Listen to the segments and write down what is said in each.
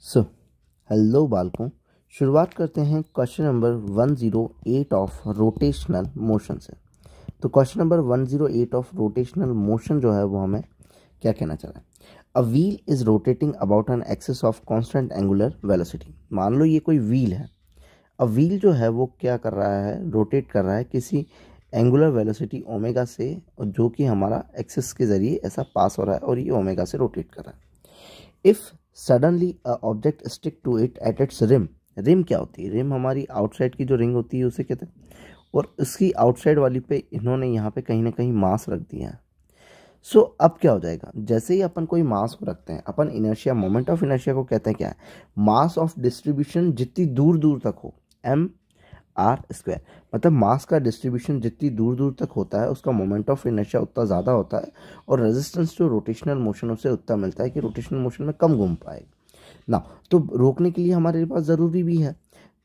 So hello बालकों, शुरुआत करते हैं question number 108 of rotational motion से। तो question number 108 of rotational motion जो है वो हमें क्या कहना चाह रहा है। A wheel is rotating about an axis of constant angular velocity. मान लो ये कोई व्हील है। अब व्हील जो है वो क्या कर रहा है, रोटेट कर रहा है किसी एंगुलर वेलोसिटी ओमेगा से, जो कि हमारा एक्सिस के जरिए ऐसा पास हो रहा है और ये ओमेगा से रोटेट कर रहा है। If suddenly a object stick to it at its rim. Rim क्या होती है? रिम हमारी आउटसाइड की जो रिंग होती है उसे कहते हैं, और उसकी आउटसाइड वाली पे इन्होंने यहाँ पे कहीं ना कहीं मास रख दिया है। सो अब क्या हो जाएगा, जैसे ही अपन कोई मास को रखते हैं, अपन इनर्शिया, मोमेंट ऑफ इनर्शिया को कहते हैं क्या है, मास ऑफ डिस्ट्रीब्यूशन जितनी दूर दूर तक हो, एम आर स्क्वायर। मतलब मास का डिस्ट्रीब्यूशन जितनी दूर दूर तक होता है उसका मोमेंट ऑफ इनर्शिया उतना ज़्यादा होता है, और रेजिस्टेंस जो रोटेशनल मोशन उसे उतना मिलता है कि रोटेशनल मोशन में कम घूम पाएगा ना। तो रोकने के लिए हमारे पास ज़रूरी भी है।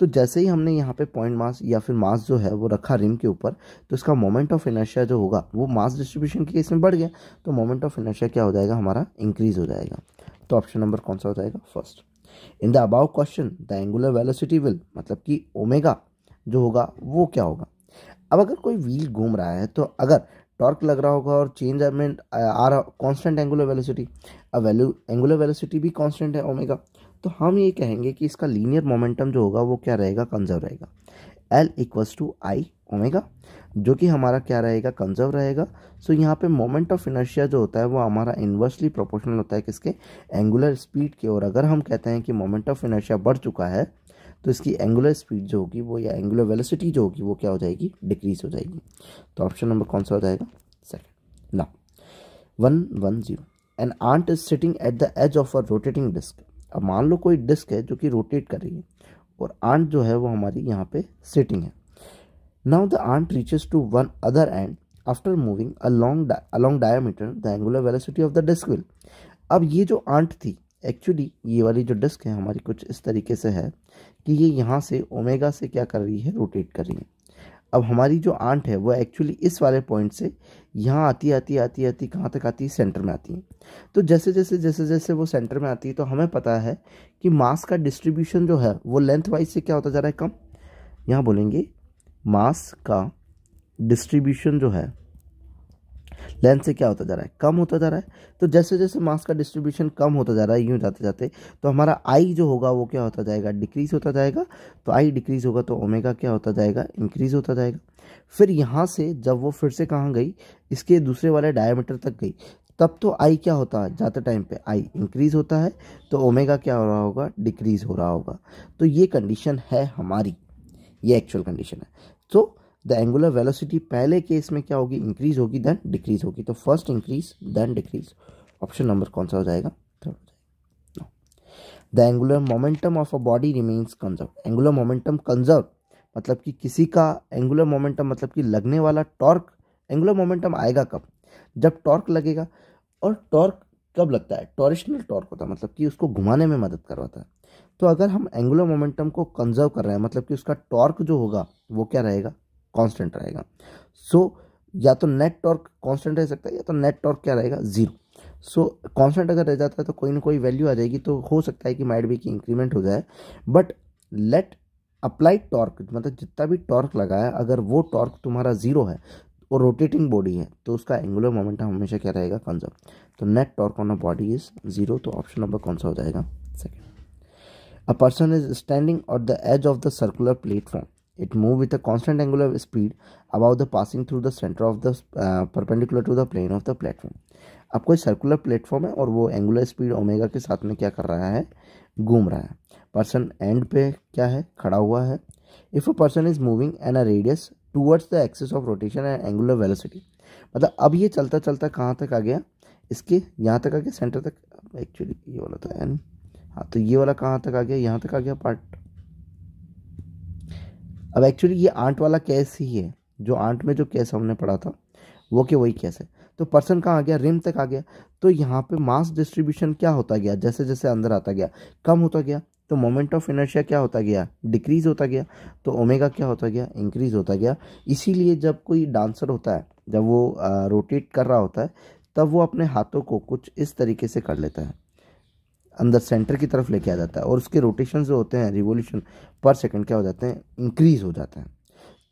तो जैसे ही हमने यहाँ पे पॉइंट मास या फिर मास जो है वो रखा रिम के ऊपर, तो इसका मोमेंट ऑफ इनर्शिया जो होगा वो मास डिस्ट्रीब्यूशन के केस में बढ़ गया, तो मोमेंट ऑफ इनर्शिया क्या हो जाएगा, हमारा इंक्रीज हो जाएगा। तो ऑप्शन नंबर कौन सा हो जाएगा, first. In the above question the angular velocity will, मतलब कि ओमेगा जो होगा वो क्या होगा। अब अगर कोई व्हील घूम रहा है तो अगर टॉर्क लग रहा होगा और चेंज में आ रहा कांस्टेंट एंगुलर वेलोसिटी, अब एंगुलर वेलोसिटी भी कांस्टेंट है ओमेगा, तो हम ये कहेंगे कि इसका लीनियर मोमेंटम जो होगा वो क्या रहेगा, कंजर्व रहेगा। L equals to I omega, जो कि हमारा क्या रहेगा, कंजर्व रहेगा। सो यहाँ पे मोमेंट ऑफ इनर्शिया जो होता है वो हमारा इन्वर्सली प्रोपोर्शनल होता है किसके, एंगुलर स्पीड के। और अगर हम कहते हैं कि मोमेंट ऑफ इनर्शिया बढ़ चुका है तो इसकी एंगुलर स्पीड जो होगी वो, या एंगुलर वेलोसिटी जो होगी वो क्या हो जाएगी, डिक्रीज हो जाएगी। तो ऑप्शन नंबर कौन सा हो जाएगा, second. Now 110 an ant is sitting at the edge of a rotating disc. अब मान लो कोई डिस्क है जो कि रोटेट कर रही है और आंट जो है वो हमारी यहाँ पे सिटिंग है। Now the ant reaches to one other end after moving along diameter the angular velocity of the disk will। अब ये जो आंट थी, एक्चुअली ये वाली जो डिस्क है हमारी कुछ इस तरीके से है कि ये यहाँ से ओमेगा से क्या कर रही है, रोटेट कर रही है। अब हमारी जो आंट है वो एक्चुअली इस वाले पॉइंट से यहाँ आती आती आती आती कहाँ तक आती है, सेंटर में आती है। तो जैसे जैसे वो सेंटर में आती है तो हमें पता है कि मास का डिस्ट्रीब्यूशन जो है वो लेंथ वाइज से क्या होता जा रहा है, कम। यहाँ बोलेंगे मास का डिस्ट्रीब्यूशन जो है लेंथ से क्या होता जा रहा है, कम होता जा रहा है। तो जैसे जैसे मास का डिस्ट्रीब्यूशन कम होता जा रहा है यूं जाते जाते, तो हमारा आई जो होगा वो क्या होता जाएगा, डिक्रीज होता जाएगा। तो आई डिक्रीज होगा तो ओमेगा क्या होता जाएगा, इंक्रीज होता जाएगा। फिर यहाँ से जब वो फिर से कहाँ गई, इसके दूसरे वाले डायमीटर तक गई, तब तो आई क्या होता है, जाते टाइम पे आई इंक्रीज होता है, तो ओमेगा क्या हो रहा होगा, डिक्रीज हो रहा होगा। तो ये कंडीशन है हमारी, ये एक्चुअल कंडीशन है। तो द एंगुलर वेलोसिटी पहले केस में क्या होगी, इंक्रीज होगी देन डिक्रीज होगी। तो first increase then decrease. Option number कौन सा हो जाएगा, थर्ड हो जाएगा। The angular momentum of a body remains conserve. Angular momentum conserve मतलब कि किसी का एंगुलर मोमेंटम, मतलब कि लगने वाला टॉर्क, एंगुलर मोमेंटम आएगा कब, जब टॉर्क लगेगा। और टॉर्क कब लगता है, टॉरिशनल टॉर्क होता है, मतलब कि उसको घुमाने में मदद करवाता है। तो अगर हम एंगुलर मोमेंटम को कंजर्व कर रहे हैं, मतलब कि उसका टॉर्क जो होगा वो क्या रहेगा, कांस्टेंट रहेगा। सो या तो नेट टॉर्क कांस्टेंट रह सकता है या तो नेट टॉर्क क्या रहेगा, जीरो। सो कांस्टेंट अगर रह जाता है तो कोई ना कोई वैल्यू आ जाएगी, तो हो सकता है कि माइट बी की इंक्रीमेंट हो जाए। बट लेट अप्लाइड टॉर्क, मतलब जितना भी टॉर्क लगा है, अगर वो टॉर्क तुम्हारा जीरो है और रोटेटिंग बॉडी है तो उसका एंगुलर मोमेंटम हमेशा क्या रहेगा, कंजर्व। तो net torque on a body is zero. तो ऑप्शन नंबर कौन सा हो जाएगा, second. A person is standing on the edge of the circular platform. It move with a constant angular speed above the passing through the center of the perpendicular to the plane of the platform। अब कोई circular platform है और वो angular speed omega के साथ में क्या कर रहा है, घूम रहा है। पर्सन एंड पे क्या है, खड़ा हुआ है। If a person is moving an a radius towards the axis of rotation and angular velocity, मतलब अब ये चलता चलता कहाँ तक आ गया, इसके यहाँ तक आ गया, सेंटर तक। एक्चुअली ये वाला था एन, हाँ, तो ये वाला कहाँ तक आ गया, यहाँ तक आ गया पार्ट। अब एक्चुअली ये आंट वाला केस ही है, जो आंट में जो केस हमने पढ़ा था वो के वही केस है। तो पर्सन कहाँ आ गया, रिम तक आ गया। तो यहाँ पे मास डिस्ट्रीब्यूशन क्या होता गया, जैसे जैसे अंदर आता गया कम होता गया, तो मोमेंट ऑफ इनर्शिया क्या होता गया, डिक्रीज होता गया। तो ओमेगा क्या होता गया, इंक्रीज होता गया। इसीलिए जब कोई डांसर होता है, जब वो रोटेट कर रहा होता है, तब वो अपने हाथों को कुछ इस तरीके से कर लेता है, अंदर सेंटर की तरफ लेके आ जाता है और उसके रोटेशन जो होते हैं रिवोल्यूशन पर सेकंड क्या हो जाते हैं, इंक्रीज हो जाते हैं।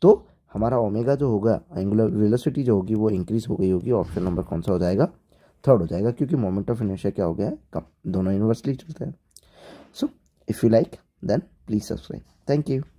तो हमारा ओमेगा जो होगा, एंगुलर वेलोसिटी जो होगी वो इंक्रीज हो गई होगी। ऑप्शन नंबर कौन सा हो जाएगा, थर्ड हो जाएगा, क्योंकि मोमेंट ऑफ इनर्शिया क्या हो गया है, कम, दोनों इन्वर्सली चलते हैं। So if you like then please subscribe. Thank you.